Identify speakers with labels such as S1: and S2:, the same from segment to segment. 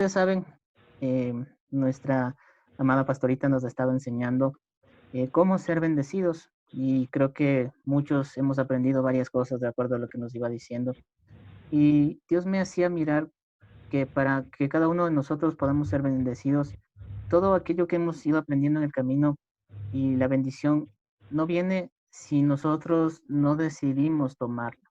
S1: Ustedes saben, nuestra amada pastorita nos estaba enseñando cómo ser bendecidos y creo que muchos hemos aprendido varias cosas de acuerdo a lo que nos iba diciendo. Y Dios me hacía mirar que para que cada uno de nosotros podamos ser bendecidos, todo aquello que hemos ido aprendiendo en el camino y la bendición no viene si nosotros no decidimos tomarla.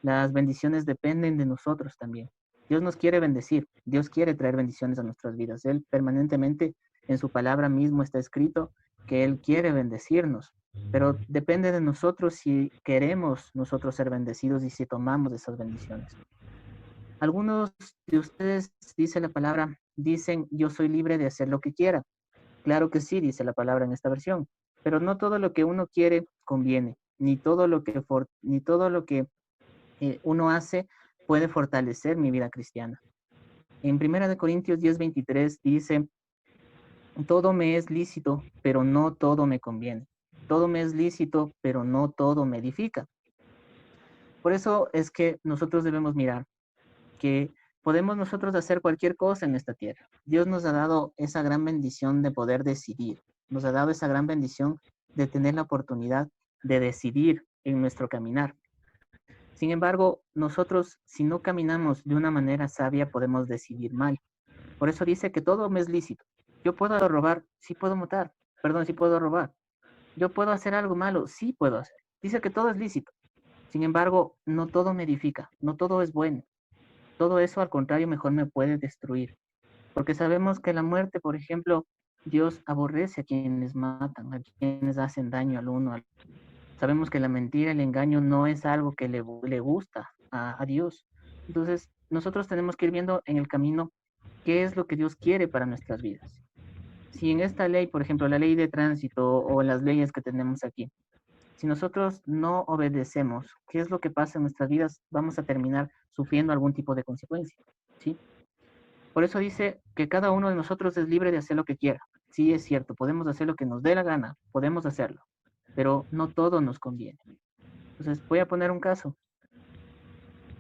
S1: Las bendiciones dependen de nosotros también. Dios nos quiere bendecir, Dios quiere traer bendiciones a nuestras vidas. Él permanentemente en su palabra mismo está escrito que Él quiere bendecirnos, pero depende de nosotros si queremos nosotros ser bendecidos y si tomamos esas bendiciones. Algunos de ustedes, dice la palabra, dicen, yo soy libre de hacer lo que quiera. Claro que sí, dice la palabra en esta versión, pero no todo lo que uno quiere conviene, ni todo lo que uno hace puede fortalecer mi vida cristiana. En Primera de Corintios 10:23 dice, todo me es lícito, pero no todo me conviene. Todo me es lícito, pero no todo me edifica. Por eso es que nosotros debemos mirar que podemos nosotros hacer cualquier cosa en esta tierra. Dios nos ha dado esa gran bendición de poder decidir. Nos ha dado esa gran bendición de tener la oportunidad de decidir en nuestro caminar. Sin embargo, nosotros, si no caminamos de una manera sabia, podemos decidir mal. Por eso dice que todo me es lícito. Yo puedo robar, sí puedo matar, perdón, sí puedo robar. Yo puedo hacer algo malo, sí puedo hacer. Dice que todo es lícito. Sin embargo, no todo me edifica, no todo es bueno. Todo eso, al contrario, mejor me puede destruir. Porque sabemos que la muerte, por ejemplo, Dios aborrece a quienes matan, a quienes hacen daño al uno. Sabemos que la mentira, el engaño no es algo que le gusta a Dios. Entonces, nosotros tenemos que ir viendo en el camino qué es lo que Dios quiere para nuestras vidas. Si en esta ley, por ejemplo, la ley de tránsito o las leyes que tenemos aquí, si nosotros no obedecemos, ¿qué es lo que pasa en nuestras vidas? Vamos a terminar sufriendo algún tipo de consecuencia, ¿sí? Por eso dice que cada uno de nosotros es libre de hacer lo que quiera. Sí, es cierto, podemos hacer lo que nos dé la gana, podemos hacerlo, pero no todo nos conviene. Entonces, voy a poner un caso.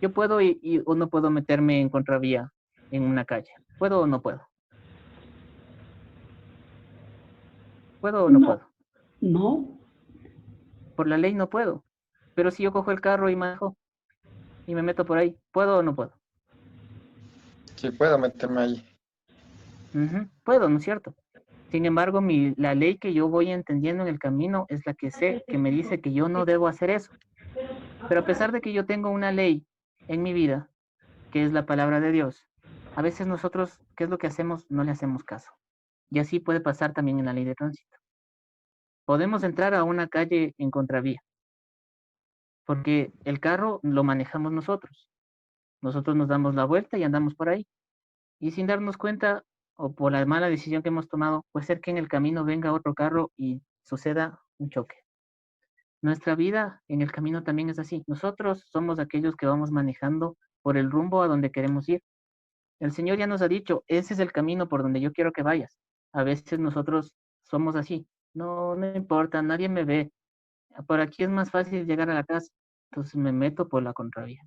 S1: Yo puedo o no puedo meterme en contravía en una calle. ¿Puedo o no puedo? ¿Puedo o no
S2: No,
S1: puedo?
S2: no,
S1: Por la ley no puedo. Pero si yo cojo el carro y manejo y me meto por ahí, ¿puedo o no puedo?
S3: Sí, puedo meterme ahí.
S1: Puedo, ¿no es cierto? Sin embargo, la ley que yo voy entendiendo en el camino es la que sé que me dice que yo no debo hacer eso. Pero a pesar de que yo tengo una ley en mi vida, que es la palabra de Dios, a veces nosotros, ¿qué es lo que hacemos? No le hacemos caso. Y así puede pasar también en la ley de tránsito. Podemos entrar a una calle en contravía, porque el carro lo manejamos nosotros. Nosotros nos damos la vuelta y andamos por ahí. Y sin darnos cuenta, o por la mala decisión que hemos tomado, puede ser que en el camino venga otro carro y suceda un choque. Nuestra vida en el camino también es así. Nosotros somos aquellos que vamos manejando por el rumbo a donde queremos ir. El Señor ya nos ha dicho, ese es el camino por donde yo quiero que vayas. A veces nosotros somos así. No, no importa, nadie me ve. Por aquí es más fácil llegar a la casa. Entonces me meto por la contravía.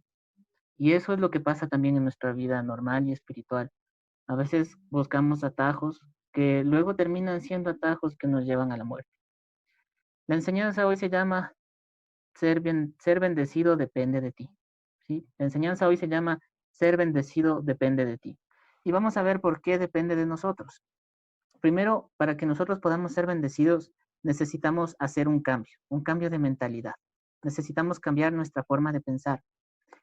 S1: Y eso es lo que pasa también en nuestra vida normal y espiritual. A veces buscamos atajos que luego terminan siendo atajos que nos llevan a la muerte. La enseñanza hoy se llama ser bendecido depende de ti. ¿Sí? La enseñanza hoy se llama ser bendecido depende de ti. Y vamos a ver por qué depende de nosotros. Primero, para que nosotros podamos ser bendecidos, necesitamos hacer un cambio de mentalidad. Necesitamos cambiar nuestra forma de pensar.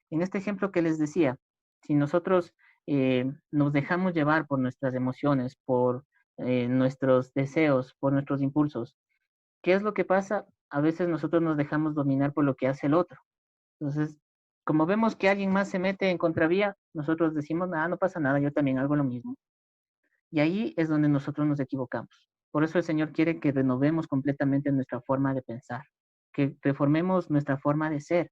S1: En este ejemplo que les decía, si nosotros nos dejamos llevar por nuestras emociones, por nuestros deseos, por nuestros impulsos, ¿qué es lo que pasa? A veces nosotros nos dejamos dominar por lo que hace el otro. Entonces, como vemos que alguien más se mete en contravía, nosotros decimos, nada, no pasa nada, yo también hago lo mismo. Y ahí es donde nosotros nos equivocamos. Por eso el Señor quiere que renovemos completamente nuestra forma de pensar, que reformemos nuestra forma de ser.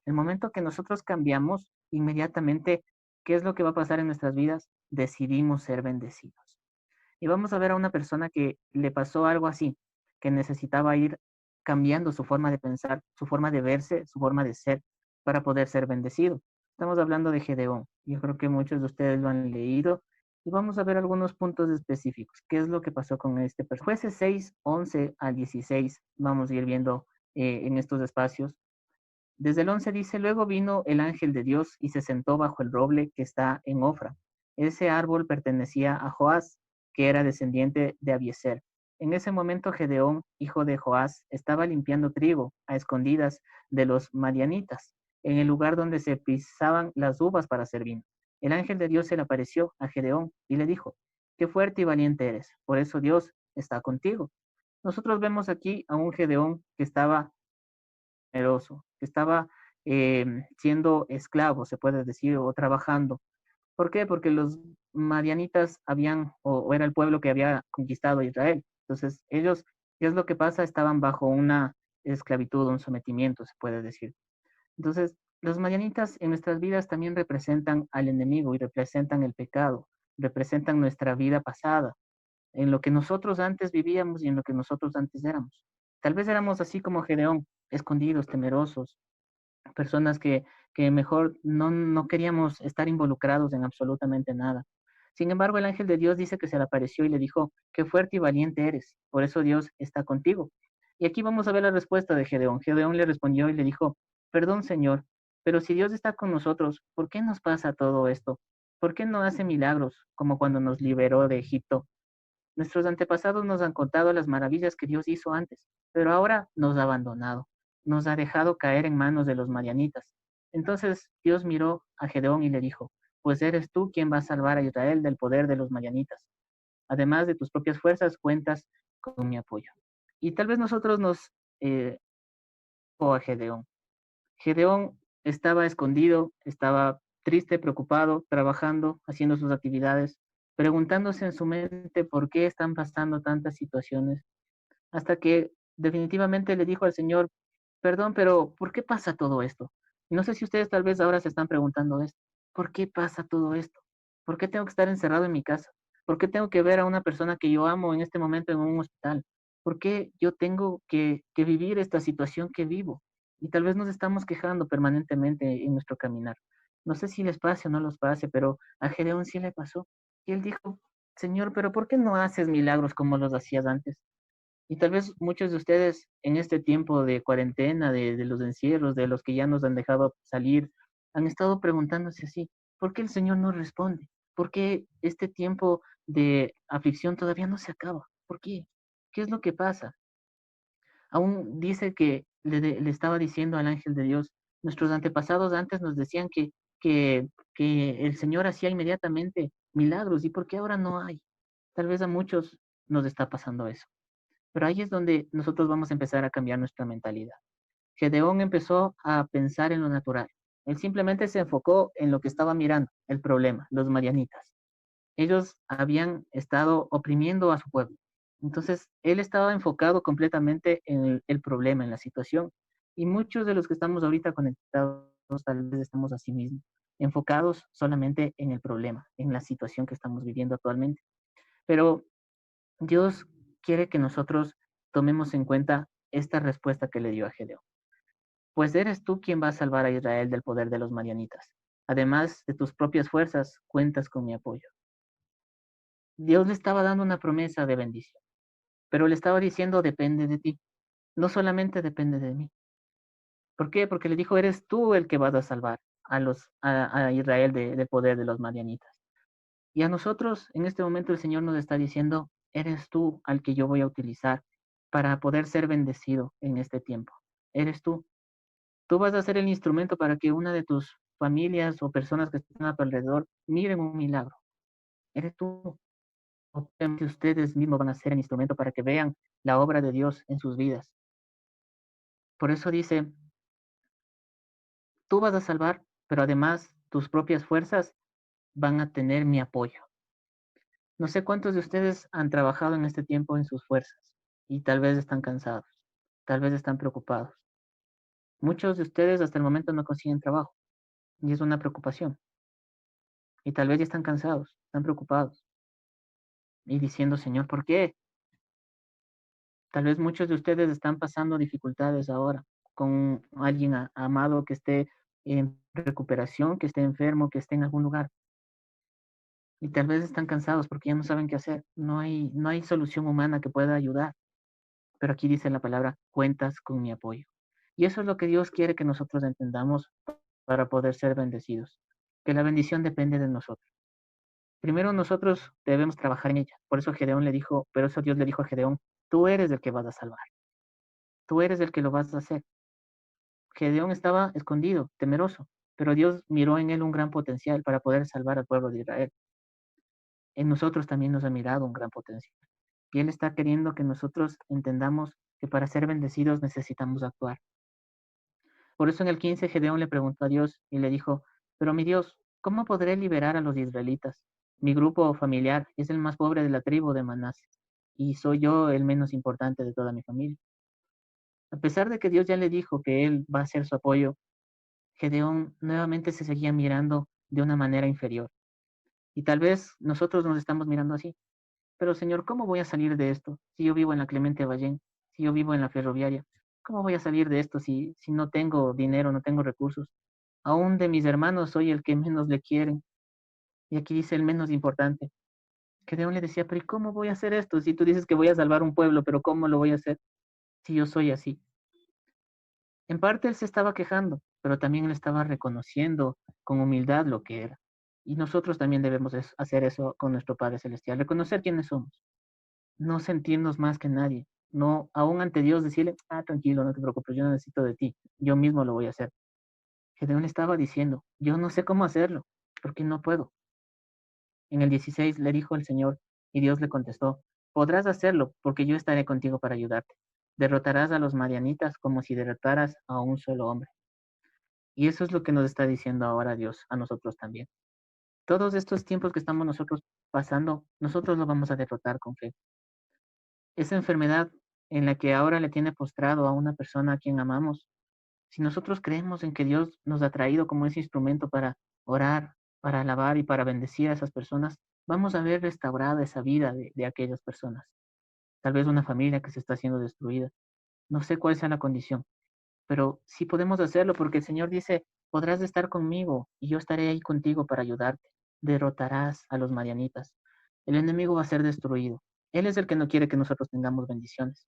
S1: El momento que nosotros cambiamos, inmediatamente, ¿qué es lo que va a pasar en nuestras vidas? Decidimos ser bendecidos. Y vamos a ver a una persona que le pasó algo así, que necesitaba ir cambiando su forma de pensar, su forma de verse, su forma de ser, para poder ser bendecido. Estamos hablando de Gedeón. Yo creo que muchos de ustedes lo han leído Y vamos a ver algunos puntos específicos. ¿Qué es lo que pasó con este personaje? Jueces 6, 11 al 16, vamos a ir viendo en estos espacios. Desde el 11 dice, luego vino el ángel de Dios y se sentó bajo el roble que está en Ofra. Ese árbol pertenecía a Joás, que era descendiente de Abiezer. En ese momento Gedeón, hijo de Joás, estaba limpiando trigo a escondidas de los madianitas, en el lugar donde se pisaban las uvas para hacer vino. El ángel de Dios se le apareció a Gedeón y le dijo, qué fuerte y valiente eres, por eso Dios está contigo. Nosotros vemos aquí a un Gedeón que estaba temeroso, que estaba siendo esclavo, se puede decir, o trabajando. ¿Por qué? Porque los madianitas habían, o era el pueblo que había conquistado a Israel. Entonces, ellos, ¿qué es lo que pasa? Estaban bajo una esclavitud, un sometimiento, se puede decir. Entonces, los madianitas en nuestras vidas también representan al enemigo y representan el pecado, representan nuestra vida pasada, en lo que nosotros antes vivíamos y en lo que nosotros antes éramos. Tal vez éramos así como Gedeón, escondidos, temerosos, personas que mejor no queríamos estar involucrados en absolutamente nada. Sin embargo, el ángel de Dios dice que se le apareció y le dijo, qué fuerte y valiente eres, por eso Dios está contigo. Y aquí vamos a ver la respuesta de Gedeón. Gedeón le respondió y le dijo, perdón, Señor, pero si Dios está con nosotros, ¿por qué nos pasa todo esto? ¿Por qué no hace milagros como cuando nos liberó de Egipto? Nuestros antepasados nos han contado las maravillas que Dios hizo antes, pero ahora nos ha abandonado, nos ha dejado caer en manos de los madianitas. Entonces Dios miró a Gedeón y le dijo, pues eres tú quien va a salvar a Israel del poder de los madianitas. Además de tus propias fuerzas, cuentas con mi apoyo. Y tal vez nosotros nos o a Gedeón. Gedeón estaba escondido, estaba triste, preocupado, trabajando, haciendo sus actividades, preguntándose en su mente por qué están pasando tantas situaciones, hasta que definitivamente le dijo al Señor, perdón, pero ¿por qué pasa todo esto? Y no sé si ustedes tal vez ahora se están preguntando esto, ¿por qué pasa todo esto? ¿Por qué tengo que estar encerrado en mi casa? ¿Por qué tengo que ver a una persona que yo amo en este momento en un hospital? ¿Por qué yo tengo que vivir esta situación que vivo? Y tal vez nos estamos quejando permanentemente en nuestro caminar. No sé si les pase o no los pase, pero a Gedeón sí le pasó. Y él dijo, Señor, pero ¿por qué no haces milagros como los hacías antes? Y tal vez muchos de ustedes en este tiempo de cuarentena, de los encierros, de los que ya nos han dejado salir, han estado preguntándose así, ¿por qué el Señor no responde? ¿Por qué este tiempo de aflicción todavía no se acaba? ¿Por qué? ¿Qué es lo que pasa? Aún dice que le estaba diciendo al ángel de Dios, nuestros antepasados antes nos decían que el Señor hacía inmediatamente milagros, ¿y por qué ahora no hay? Tal vez a muchos nos está pasando eso. Pero ahí es donde nosotros vamos a empezar a cambiar nuestra mentalidad. Gedeón empezó a pensar en lo natural. Él simplemente se enfocó en lo que estaba mirando, el problema, los madianitas. Ellos habían estado oprimiendo a su pueblo. Entonces, él estaba enfocado completamente en el problema, en la situación. Y muchos de los que estamos ahorita conectados, tal vez estamos así mismo, enfocados solamente en el problema, en la situación que estamos viviendo actualmente. Pero Dios quiere que nosotros tomemos en cuenta esta respuesta que le dio a Gedeón. Pues eres tú quien va a salvar a Israel del poder de los madianitas. Además de tus propias fuerzas, cuentas con mi apoyo. Dios le estaba dando una promesa de bendición, pero le estaba diciendo, depende de ti. No solamente depende de mí. ¿Por qué? Porque le dijo, eres tú el que vas a salvar a Israel del poder de los madianitas. Y a nosotros, en este momento, el Señor nos está diciendo, eres tú al que yo voy a utilizar para poder ser bendecido en este tiempo. Eres tú. Tú vas a ser el instrumento para que una de tus familias o personas que están a tu alrededor miren un milagro. Eres tú. Obviamente ustedes mismos van a ser el instrumento para que vean la obra de Dios en sus vidas. Por eso dice, tú vas a salvar, pero además tus propias fuerzas van a tener mi apoyo. No sé cuántos de ustedes han trabajado en este tiempo en sus fuerzas y tal vez están cansados, tal vez están preocupados. Muchos de ustedes hasta el momento no consiguen trabajo y es una preocupación. Y tal vez ya están cansados, están preocupados y diciendo, Señor, ¿por qué? Tal vez muchos de ustedes están pasando dificultades ahora con alguien amado que esté en recuperación, que esté enfermo, que esté en algún lugar. y tal vez están cansados porque ya no saben qué hacer. No hay solución humana que pueda ayudar. Pero aquí dice la palabra, cuentas con mi apoyo. Y eso es lo que Dios quiere que nosotros entendamos para poder ser bendecidos. Que la bendición depende de nosotros. Primero nosotros debemos trabajar en ella. Por eso Gedeón le dijo, pero eso Dios le dijo a Gedeón, tú eres el que vas a salvar. Tú eres el que lo vas a hacer. Gedeón estaba escondido, temeroso, pero Dios miró en él un gran potencial para poder salvar al pueblo de Israel. En nosotros también nos ha mirado un gran potencial. Y Él está queriendo que nosotros entendamos que para ser bendecidos necesitamos actuar. Por eso en el 15 Gedeón le preguntó a Dios y le dijo, pero mi Dios, ¿cómo podré liberar a los israelitas? Mi grupo familiar es el más pobre de la tribu de Manasés y soy yo el menos importante de toda mi familia. A pesar de que Dios ya le dijo que Él va a ser su apoyo, Gedeón nuevamente se seguía mirando de una manera inferior. Y tal vez nosotros nos estamos mirando así. Pero Señor, ¿cómo voy a salir de esto? Si yo vivo en la Clemente Ballén, si yo vivo en la Ferroviaria, ¿cómo voy a salir de esto si no tengo dinero, no tengo recursos? Aún de mis hermanos soy el que menos le quieren. Y aquí dice el menos importante. Gedeón le decía, pero ¿y cómo voy a hacer esto? Si tú dices que voy a salvar un pueblo, pero ¿cómo lo voy a hacer si yo soy así? En parte él se estaba quejando, pero también él estaba reconociendo con humildad lo que era. Y nosotros también debemos hacer eso con nuestro Padre Celestial, reconocer quiénes somos, no sentirnos más que nadie, no, aún ante Dios decirle, tranquilo, no te preocupes, yo no necesito de ti, yo mismo lo voy a hacer. Gedeón estaba diciendo, yo no sé cómo hacerlo, porque no puedo. En el 16 le dijo el Señor, y Dios le contestó, podrás hacerlo, porque yo estaré contigo para ayudarte. Derrotarás a los madianitas como si derrotaras a un solo hombre. Y eso es lo que nos está diciendo ahora Dios a nosotros también. Todos estos tiempos que estamos nosotros pasando, nosotros lo vamos a derrotar con fe. Esa enfermedad en la que ahora le tiene postrado a una persona a quien amamos, si nosotros creemos en que Dios nos ha traído como ese instrumento para orar, para alabar y para bendecir a esas personas, vamos a ver restaurada esa vida de aquellas personas. Tal vez una familia que se está siendo destruida. No sé cuál sea la condición, pero sí podemos hacerlo porque el Señor dice, podrás estar conmigo y yo estaré ahí contigo para ayudarte. Derrotarás a los madianitas. El enemigo va a ser destruido. Él es el que no quiere que nosotros tengamos bendiciones.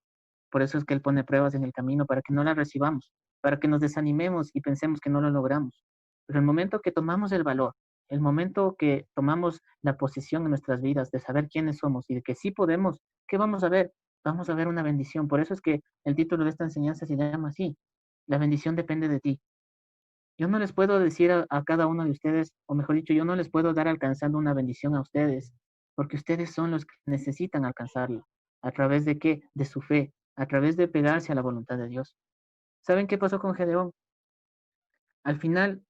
S1: Por eso es que Él pone pruebas en el camino para que no las recibamos, para que nos desanimemos y pensemos que no lo logramos. Pero el momento que tomamos el valor, el momento que tomamos la posición en nuestras vidas de saber quiénes somos y de que sí podemos, ¿qué vamos a ver? Vamos a ver una bendición. Por eso es que el título de esta enseñanza se llama así. La bendición depende de ti. Yo no les puedo decir a cada uno de ustedes, o mejor dicho, yo no les puedo dar alcanzando una bendición a ustedes, porque ustedes son los que necesitan alcanzarla. ¿A través de qué? De su fe, a través de pegarse a la voluntad de Dios. ¿Saben qué pasó con Gedeón? Al final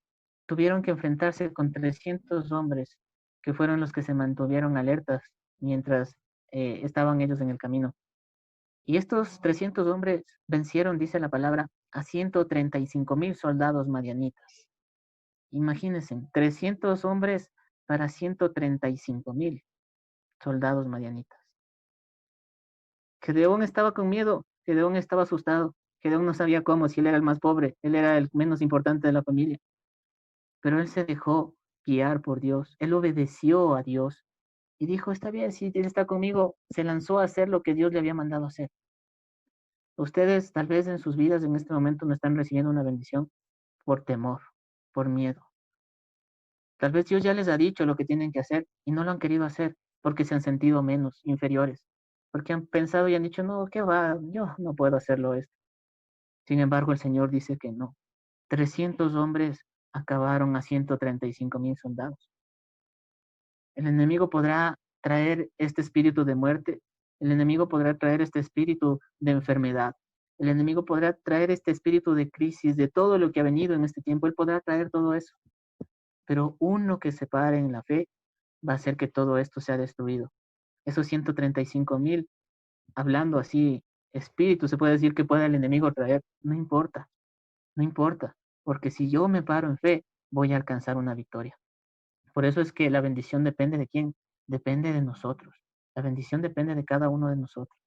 S1: tuvieron que enfrentarse con 300 hombres, que fueron los que se mantuvieron alertas mientras estaban ellos en el camino. Y estos 300 hombres vencieron, dice la palabra, a 135,000 soldados madianitas. Imagínense, 300 hombres para 135,000 soldados madianitas. Gedeón estaba con miedo, Gedeón estaba asustado, Gedeón no sabía cómo, si él era el más pobre, él era el menos importante de la familia, pero él se dejó guiar por Dios, él obedeció a Dios y dijo, está bien, si Dios está conmigo, se lanzó a hacer lo que Dios le había mandado hacer. Ustedes tal vez en sus vidas en este momento no están recibiendo una bendición por temor, por miedo. Tal vez Dios ya les ha dicho lo que tienen que hacer y no lo han querido hacer porque se han sentido menos, inferiores, porque han pensado y han dicho, no, ¿qué va? Yo no puedo hacerlo esto. Sin embargo, el Señor dice que no. 300 hombres acabaron a 135,000 soldados. El enemigo podrá traer este espíritu de muerte, el enemigo podrá traer este espíritu de enfermedad, el enemigo podrá traer este espíritu de crisis, de todo lo que ha venido en este tiempo, él podrá traer todo eso. Pero uno que se pare en la fe va a hacer que todo esto sea destruido. Esos 135,000, hablando así, espíritu, se puede decir que puede el enemigo traer. No importa, no importa, porque si yo me paro en fe, voy a alcanzar una victoria. Por eso es que la bendición depende de quién, depende de nosotros. La bendición depende de cada uno de nosotros.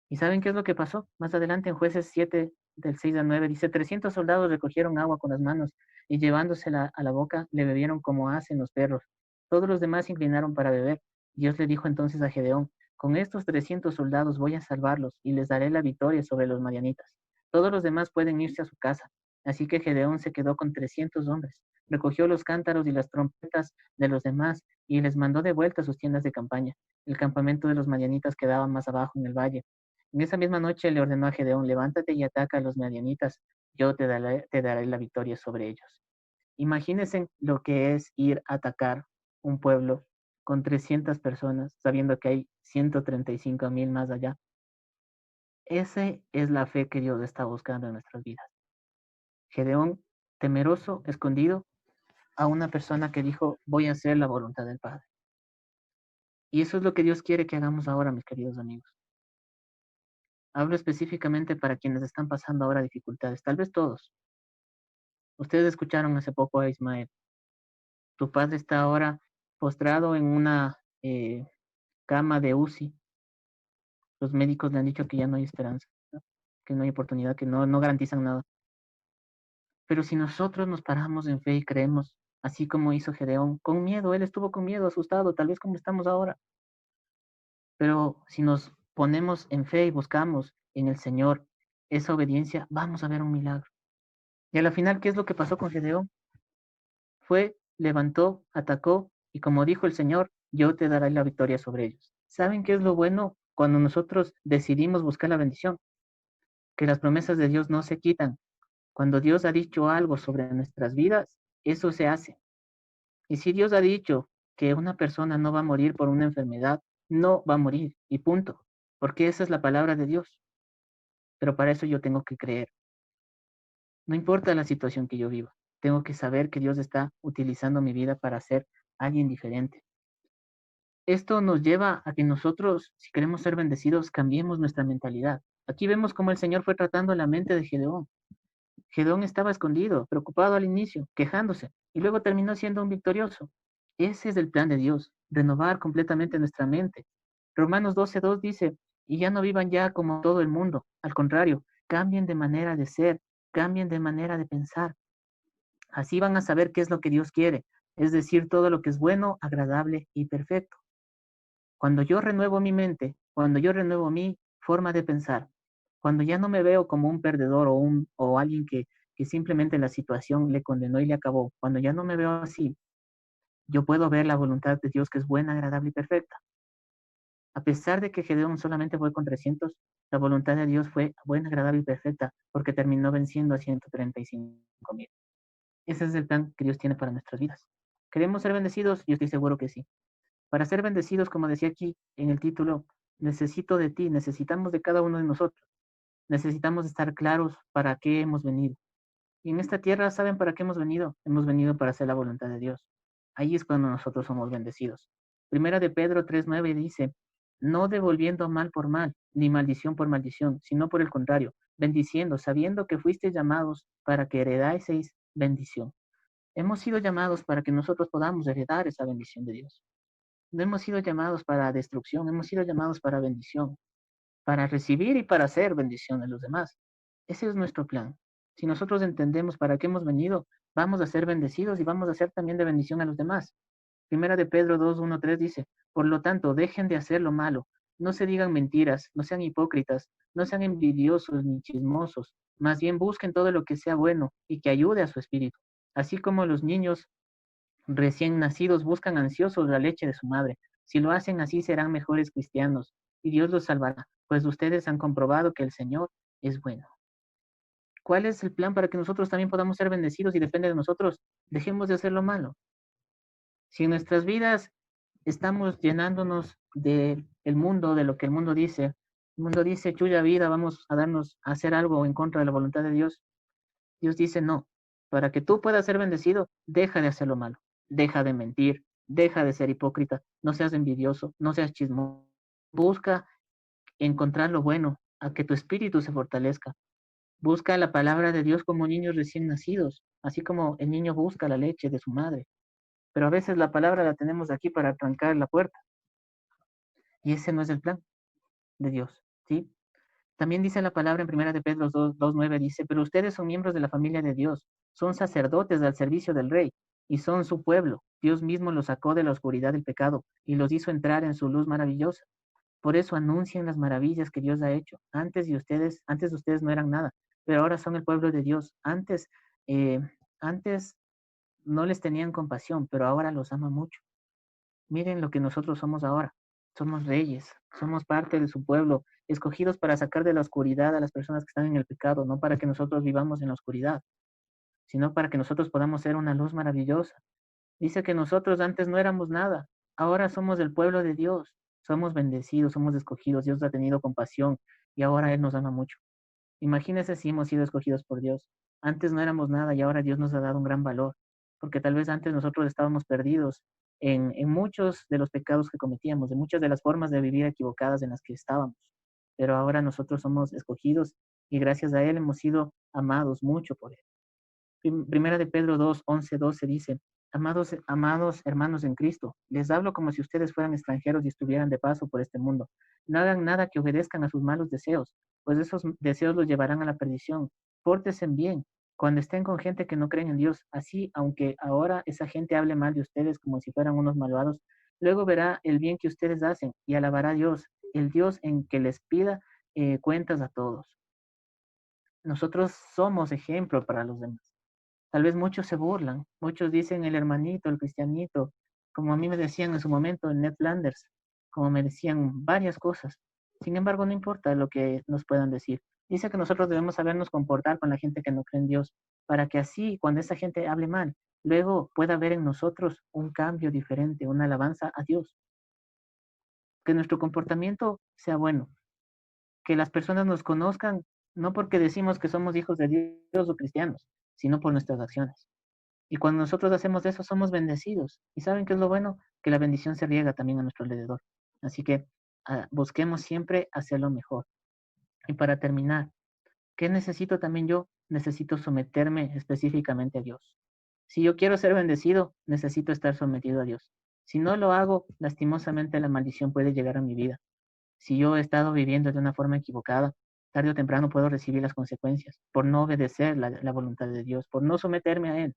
S1: ¿Y saben qué es lo que pasó? Más adelante en Jueces 7, del 6 al 9, dice, 300 soldados recogieron agua con las manos y llevándosela a la boca le bebieron como hacen los perros. Todos los demás se inclinaron para beber. Dios le dijo entonces a Gedeón, con estos 300 soldados voy a salvarlos y les daré la victoria sobre los madianitas. Todos los demás pueden irse a su casa. Así que Gedeón se quedó con 300 hombres. Recogió los cántaros y las trompetas de los demás y les mandó de vuelta a sus tiendas de campaña. El campamento de los madianitas quedaba más abajo en el valle. En esa misma noche le ordenó a Gedeón, levántate y ataca a los madianitas, yo te daré la victoria sobre ellos. Imagínense lo que es ir a atacar un pueblo con 300 personas, sabiendo que hay 135,000 más allá. Esa es la fe que Dios está buscando en nuestras vidas. Gedeón, temeroso, escondido, a una persona que dijo, voy a hacer la voluntad del Padre. Y eso es lo que Dios quiere que hagamos ahora, mis queridos amigos. Hablo específicamente para quienes están pasando ahora dificultades, tal vez todos. Ustedes escucharon hace poco a Ismael. Tu padre está ahora postrado en una cama de UCI. Los médicos le han dicho que ya no hay esperanza, ¿no? Que no hay oportunidad, que no garantizan nada. Pero si nosotros nos paramos en fe y creemos, así como hizo Gedeón, con miedo, él estuvo con miedo, asustado, tal vez como estamos ahora. Pero si nos ponemos en fe y buscamos en el Señor esa obediencia, vamos a ver un milagro. Y a la final, ¿qué es lo que pasó con Gedeón? Fue, levantó, atacó, y como dijo el Señor, yo te daré la victoria sobre ellos. ¿Saben qué es lo bueno cuando nosotros decidimos buscar la bendición? Que las promesas de Dios no se quitan. Cuando Dios ha dicho algo sobre nuestras vidas, eso se hace. Y si Dios ha dicho que una persona no va a morir por una enfermedad, no va a morir, y punto. Porque esa es la palabra de Dios. Pero para eso yo tengo que creer. No importa la situación que yo viva, tengo que saber que Dios está utilizando mi vida para ser alguien diferente. Esto nos lleva a que nosotros, si queremos ser bendecidos, cambiemos nuestra mentalidad. Aquí vemos cómo el Señor fue tratando la mente de Gedeón. Gedeón estaba escondido, preocupado al inicio, quejándose, y luego terminó siendo un victorioso. Ese es el plan de Dios, renovar completamente nuestra mente. Romanos 12:2 dice, y ya no vivan ya como todo el mundo, al contrario, cambien de manera de ser, cambien de manera de pensar. Así van a saber qué es lo que Dios quiere, es decir, todo lo que es bueno, agradable y perfecto. Cuando yo renuevo mi mente, cuando yo renuevo mi forma de pensar, cuando ya no me veo como un perdedor o alguien que simplemente la situación le condenó y le acabó, cuando ya no me veo así, yo puedo ver la voluntad de Dios que es buena, agradable y perfecta. A pesar de que Gedeón solamente fue con 300, la voluntad de Dios fue buena, agradable y perfecta, porque terminó venciendo a 135,000. Ese es el plan que Dios tiene para nuestras vidas. ¿Queremos ser bendecidos? Yo estoy seguro que sí. Para ser bendecidos, como decía aquí en el título, necesito de ti, necesitamos de cada uno de nosotros. Necesitamos estar claros para qué hemos venido. Y en esta tierra, ¿saben para qué hemos venido? Hemos venido para hacer la voluntad de Dios. Ahí es cuando nosotros somos bendecidos. Primera de Pedro 3:9 dice, no devolviendo mal por mal, ni maldición por maldición, sino por el contrario, bendiciendo, sabiendo que fuisteis llamados para que heredaseis bendición. Hemos sido llamados para que nosotros podamos heredar esa bendición de Dios. No hemos sido llamados para destrucción, hemos sido llamados para bendición, para recibir y para hacer bendición a los demás. Ese es nuestro plan. Si nosotros entendemos para qué hemos venido, vamos a ser bendecidos y vamos a ser también de bendición a los demás. Primera de Pedro 2:1-3 dice, por lo tanto, dejen de hacer lo malo, no se digan mentiras, no sean hipócritas, no sean envidiosos ni chismosos, más bien busquen todo lo que sea bueno y que ayude a su espíritu, así como los niños recién nacidos buscan ansiosos la leche de su madre. Si lo hacen así serán mejores cristianos y Dios los salvará, pues ustedes han comprobado que el Señor es bueno. ¿Cuál es el plan para que nosotros también podamos ser bendecidos y depende de nosotros? Dejemos de hacer lo malo. Si en nuestras vidas estamos llenándonos de el mundo, de lo que el mundo dice, chuya vida, vamos a darnos a hacer algo en contra de la voluntad de Dios. Dios dice, no, para que tú puedas ser bendecido, deja de hacer lo malo, deja de mentir, deja de ser hipócrita, no seas envidioso, no seas chismoso, busca encontrar lo bueno, a que tu espíritu se fortalezca. Busca la palabra de Dios como niños recién nacidos, así como el niño busca la leche de su madre. Pero a veces la palabra la tenemos aquí para trancar la puerta, y ese no es el plan de Dios, ¿sí? También dice la palabra en Primera de Pedro 2:9, dice, pero ustedes son miembros de la familia de Dios, son sacerdotes al servicio del rey. y son su pueblo. Dios mismo los sacó de la oscuridad del pecado y los hizo entrar en su luz maravillosa. Por eso anuncian las maravillas que Dios ha hecho. Antes ustedes no eran nada, pero ahora son el pueblo de Dios. Eh, antes no les tenían compasión, pero ahora los ama mucho. Miren lo que nosotros somos ahora. Somos reyes, somos parte de su pueblo, escogidos para sacar de la oscuridad a las personas que están en el pecado, no para que nosotros vivamos en la oscuridad, sino para que nosotros podamos ser una luz maravillosa. Dice que nosotros antes no éramos nada, ahora somos el pueblo de Dios, somos bendecidos, somos escogidos, Dios ha tenido compasión y ahora Él nos ama mucho. Imagínense si hemos sido escogidos por Dios. Antes no éramos nada y ahora Dios nos ha dado un gran valor, porque tal vez antes nosotros estábamos perdidos en muchos de los pecados que cometíamos, en muchas de las formas de vivir equivocadas en las que estábamos. Pero ahora nosotros somos escogidos y gracias a Él hemos sido amados mucho por Él. Primera de Pedro 2, 11, 12 dice, amados hermanos en Cristo, les hablo como si ustedes fueran extranjeros y estuvieran de paso por este mundo. No hagan nada que obedezcan a sus malos deseos, pues esos deseos los llevarán a la perdición. Pórtense bien cuando estén con gente que no creen en Dios. Así, aunque ahora esa gente hable mal de ustedes como si fueran unos malvados, luego verá el bien que ustedes hacen y alabará a Dios, el Dios en que les pida cuentas a todos. Nosotros somos ejemplo para los demás. Tal vez muchos se burlan, muchos dicen el hermanito, el cristianito, como a mí me decían en su momento en Ned Flanders, como me decían varias cosas. Sin embargo, no importa lo que nos puedan decir. Dice que nosotros debemos sabernos comportar con la gente que no cree en Dios, para que así, cuando esa gente hable mal, luego pueda haber en nosotros un cambio diferente, una alabanza a Dios. Que nuestro comportamiento sea bueno, que las personas nos conozcan no porque decimos que somos hijos de Dios o cristianos, sino por nuestras acciones. Y cuando nosotros hacemos eso, somos bendecidos. ¿Y saben qué es lo bueno? Que la bendición se riega también a nuestro alrededor. Así que busquemos siempre hacerlo mejor. Y para terminar, ¿qué necesito también yo? Necesito someterme específicamente a Dios. Si yo quiero ser bendecido, necesito estar sometido a Dios. Si no lo hago, lastimosamente la maldición puede llegar a mi vida. Si yo he estado viviendo de una forma equivocada, tarde o temprano puedo recibir las consecuencias por no obedecer la voluntad de Dios, por no someterme a Él.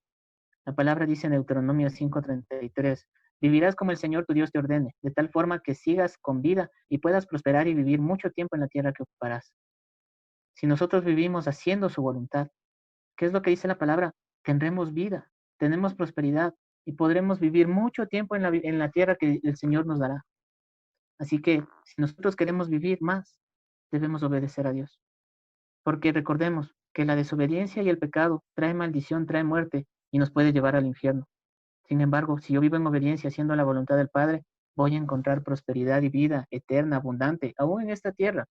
S1: La palabra dice en Deuteronomio 5:33, vivirás como el Señor tu Dios te ordene, de tal forma que sigas con vida y puedas prosperar y vivir mucho tiempo en la tierra que ocuparás. Si nosotros vivimos haciendo su voluntad, ¿qué es lo que dice la palabra? Tendremos vida, tenemos prosperidad y podremos vivir mucho tiempo en la tierra que el Señor nos dará. Así que si nosotros queremos vivir más, debemos obedecer a Dios. Porque recordemos que la desobediencia y el pecado trae maldición, trae muerte y nos puede llevar al infierno. Sin embargo, si yo vivo en obediencia haciendo la voluntad del Padre, voy a encontrar prosperidad y vida eterna, abundante. Aún en esta tierra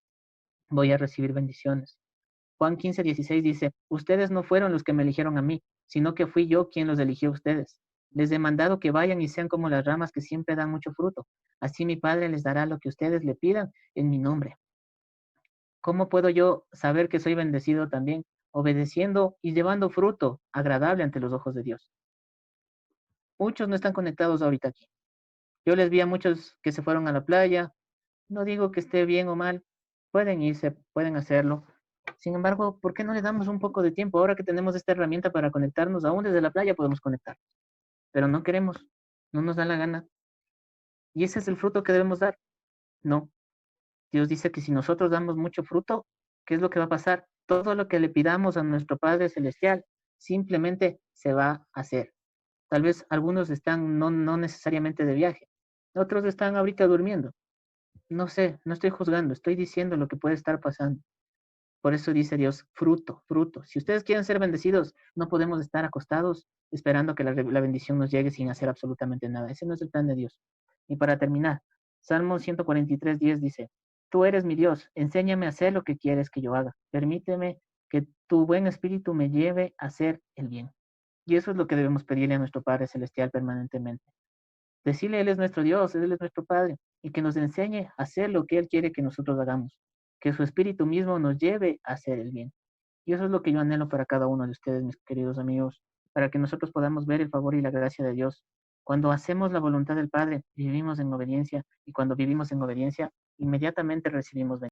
S1: voy a recibir bendiciones. Juan 15:16 dice, ustedes no fueron los que me eligieron a mí, sino que fui yo quien los eligió a ustedes. Les he mandado que vayan y sean como las ramas que siempre dan mucho fruto. Así mi Padre les dará lo que ustedes le pidan en mi nombre. ¿Cómo puedo yo saber que soy bendecido también? Obedeciendo y llevando fruto agradable ante los ojos de Dios. Muchos no están conectados ahorita aquí. Yo les vi a muchos que se fueron a la playa. No digo que esté bien o mal. Pueden irse, pueden hacerlo. Sin embargo, ¿por qué no le damos un poco de tiempo? Ahora que tenemos esta herramienta para conectarnos, aún desde la playa podemos conectar. Pero no queremos, no nos da la gana. Y ese es el fruto que debemos dar. No. Dios dice que si nosotros damos mucho fruto, ¿qué es lo que va a pasar? Todo lo que le pidamos a nuestro Padre Celestial simplemente se va a hacer. Tal vez algunos están no necesariamente de viaje, otros están ahorita durmiendo. No sé, no estoy juzgando, estoy diciendo lo que puede estar pasando. Por eso dice Dios, fruto, fruto. Si ustedes quieren ser bendecidos, no podemos estar acostados esperando que la bendición nos llegue sin hacer absolutamente nada. Ese no es el plan de Dios. Y para terminar, Salmo 143:10 dice, tú eres mi Dios, enséñame a hacer lo que quieres que yo haga. Permíteme que tu buen espíritu me lleve a hacer el bien. Y eso es lo que debemos pedirle a nuestro Padre Celestial permanentemente. Decirle, Él es nuestro Dios, Él es nuestro Padre, y que nos enseñe a hacer lo que Él quiere que nosotros hagamos. Que su espíritu mismo nos lleve a hacer el bien. Y eso es lo que yo anhelo para cada uno de ustedes, mis queridos amigos, para que nosotros podamos ver el favor y la gracia de Dios. Cuando hacemos la voluntad del Padre, vivimos en obediencia, y cuando vivimos en obediencia, inmediatamente recibimos bendición.